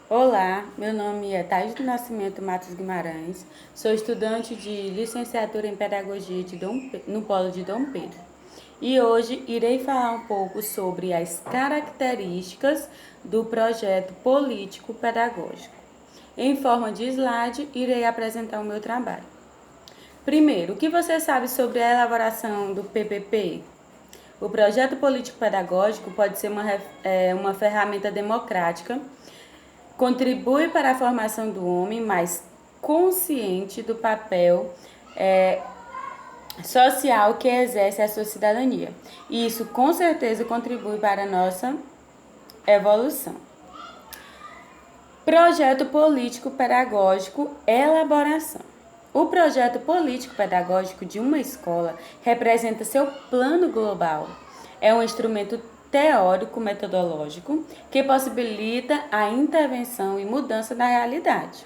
Olá, meu nome é Thaís do Nascimento Matos Guimarães, sou estudante de licenciatura em Pedagogia no Polo de Dom Pedro. E hoje irei falar um pouco sobre as características do projeto político pedagógico. Em forma de slide, irei apresentar o meu trabalho. Primeiro, o que você sabe sobre a elaboração do PPP? O projeto político pedagógico pode ser uma ferramenta democrática, contribui para a formação do homem mais consciente do papel social que exerce a sua cidadania. E isso com certeza contribui para a nossa evolução. Projeto político pedagógico, elaboração. O projeto político pedagógico de uma escola representa seu plano global. É um instrumento teórico-metodológico que possibilita a intervenção e mudança da realidade.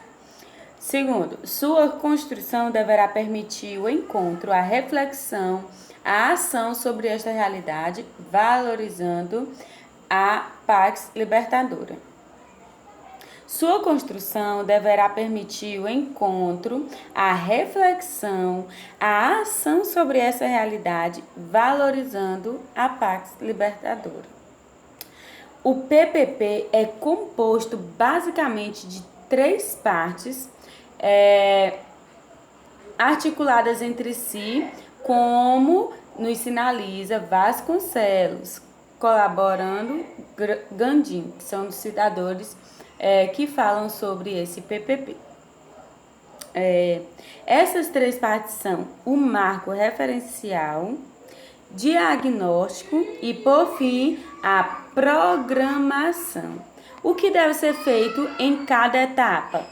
Segundo, sua construção deverá permitir o encontro, a reflexão, a ação sobre esta realidade, valorizando a Pax Libertadora. Sua construção deverá permitir o encontro, a reflexão, a ação sobre essa realidade, valorizando a Pax Libertadora. O PPP é composto basicamente de 3 partes articuladas entre si, como nos sinaliza Vasconcelos, colaborando Gandim, que são os citadores que falam sobre esse PPP. Essas 3 partes são o marco referencial, diagnóstico e, por fim, a programação. O que deve ser feito em cada etapa?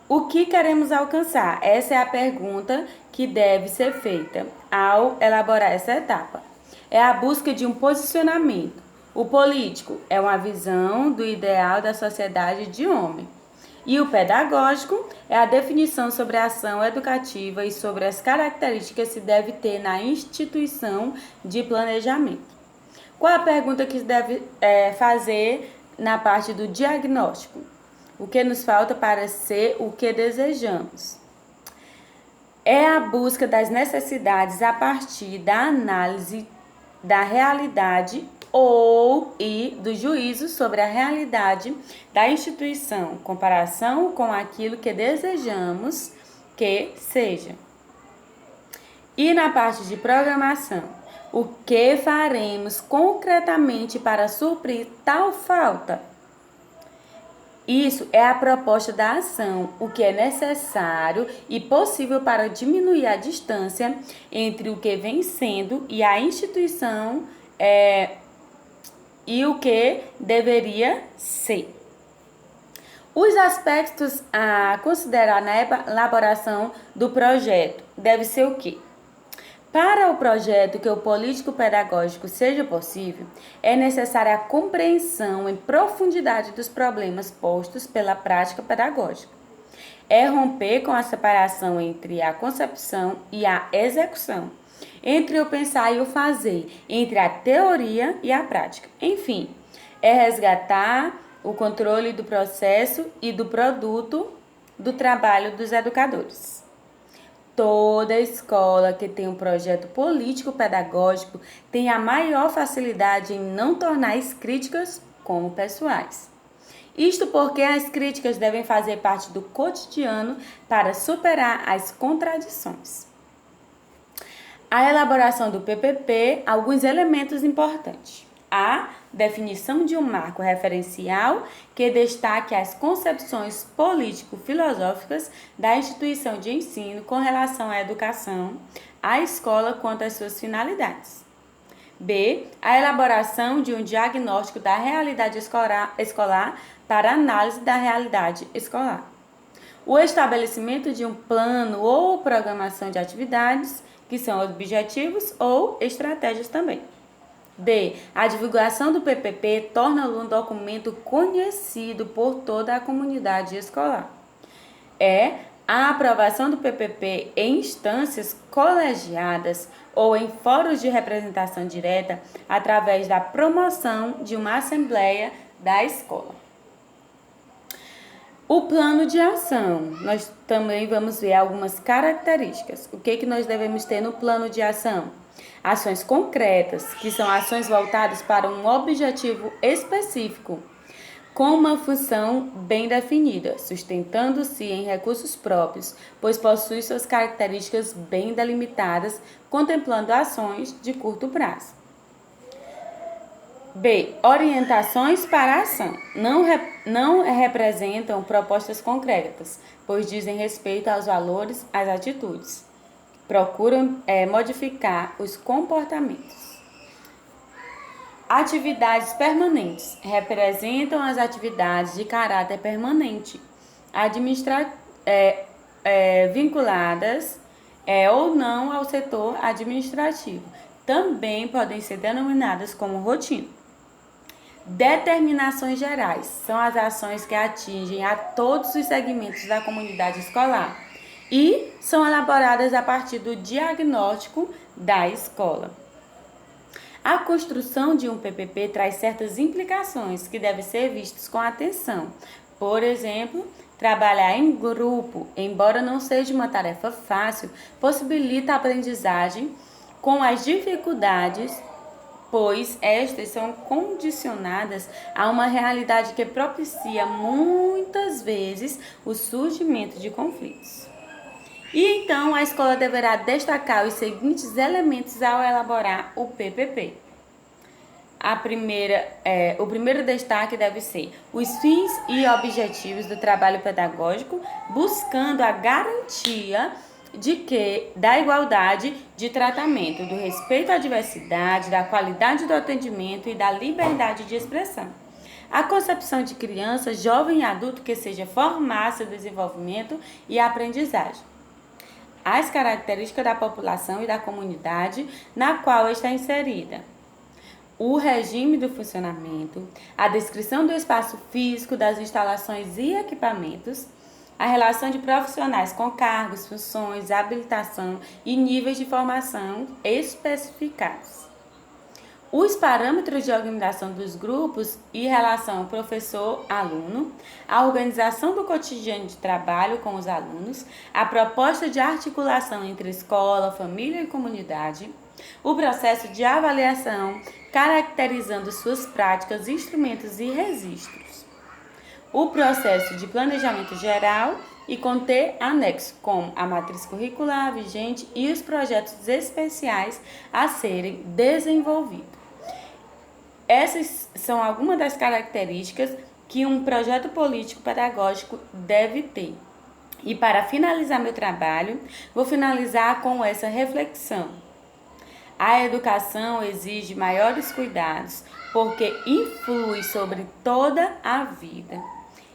O que queremos alcançar? Essa é a pergunta que deve ser feita ao elaborar essa etapa. É a busca de um posicionamento. O político é uma visão do ideal da sociedade de homem. E o pedagógico é a definição sobre a ação educativa e sobre as características que se deve ter na instituição de planejamento. Qual a pergunta que se deve fazer na parte do diagnóstico? O que nos falta para ser o que desejamos? É a busca das necessidades a partir da análise da realidade e do juízo sobre a realidade da instituição, comparação com aquilo que desejamos que seja. E na parte de programação, o que faremos concretamente para suprir tal falta? Isso é a proposta da ação, o que é necessário e possível para diminuir a distância entre o que vem sendo e a instituição e o que deveria ser. Os aspectos a considerar na elaboração do projeto deve ser o quê? Para o projeto que o político pedagógico seja possível, é necessária a compreensão em profundidade dos problemas postos pela prática pedagógica. É romper com a separação entre a concepção e a execução, entre o pensar e o fazer, entre a teoria e a prática. Enfim, é resgatar o controle do processo e do produto do trabalho dos educadores. Toda escola que tem um projeto político-pedagógico tem a maior facilidade em não tornar as críticas como pessoais. Isto porque as críticas devem fazer parte do cotidiano para superar as contradições. A elaboração do PPP, alguns elementos importantes. A definição de um marco referencial que destaque as concepções político-filosóficas da instituição de ensino com relação à educação, à escola quanto às suas finalidades. B. A elaboração de um diagnóstico da realidade escolar para análise da realidade escolar. O estabelecimento de um plano ou programação de atividades, que são objetivos ou estratégias também. D. A divulgação do PPP torna-lo um documento conhecido por toda a comunidade escolar. A aprovação do PPP em instâncias colegiadas ou em fóruns de representação direta através da promoção de uma assembleia da escola. O plano de ação, nós também vamos ver algumas características. O que nós devemos ter no plano de ação? Ações concretas, que são ações voltadas para um objetivo específico, com uma função bem definida, sustentando-se em recursos próprios, pois possui suas características bem delimitadas, contemplando ações de curto prazo. B. Orientações para a ação. Não representam propostas concretas, pois dizem respeito aos valores, às atitudes. Procuram modificar os comportamentos. Atividades permanentes. Representam as atividades de caráter permanente, vinculadas ou não ao setor administrativo. Também podem ser denominadas como rotina. Determinações gerais são as ações que atingem a todos os segmentos da comunidade escolar e são elaboradas a partir do diagnóstico da escola. A construção de um PPP traz certas implicações que devem ser vistas com atenção. Por exemplo, trabalhar em grupo, embora não seja uma tarefa fácil, possibilita a aprendizagem com as dificuldades, pois estas são condicionadas a uma realidade que propicia muitas vezes o surgimento de conflitos. E então a escola deverá destacar os seguintes elementos ao elaborar o PPP. O primeiro destaque deve ser os fins e objetivos do trabalho pedagógico, buscando a garantia da igualdade de tratamento, do respeito à diversidade, da qualidade do atendimento e da liberdade de expressão. A concepção de criança, jovem e adulto que seja formar seu desenvolvimento e aprendizagem. As características da população e da comunidade na qual está inserida. O regime do funcionamento, a descrição do espaço físico, das instalações e equipamentos, a relação de profissionais com cargos, funções, habilitação e níveis de formação especificados. Os parâmetros de organização dos grupos e relação professor-aluno, a organização do cotidiano de trabalho com os alunos, a proposta de articulação entre escola, família e comunidade, o processo de avaliação, caracterizando suas práticas, instrumentos e registros. O processo de planejamento geral e conter anexo, como a matriz curricular vigente e os projetos especiais a serem desenvolvidos. Essas são algumas das características que um projeto político-pedagógico deve ter. E para finalizar meu trabalho, vou finalizar com essa reflexão. A educação exige maiores cuidados, porque influi sobre toda a vida.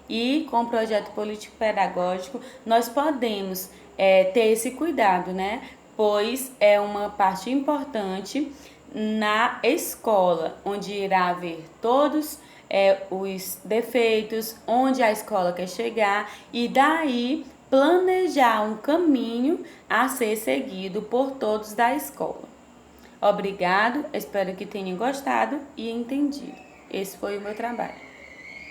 E com o projeto político-pedagógico, nós podemos ter esse cuidado, né? Pois é uma parte importante na escola, onde irá haver todos os defeitos, onde a escola quer chegar e daí planejar um caminho a ser seguido por todos da escola. Obrigado, espero que tenham gostado e entendido. Esse foi o meu trabalho.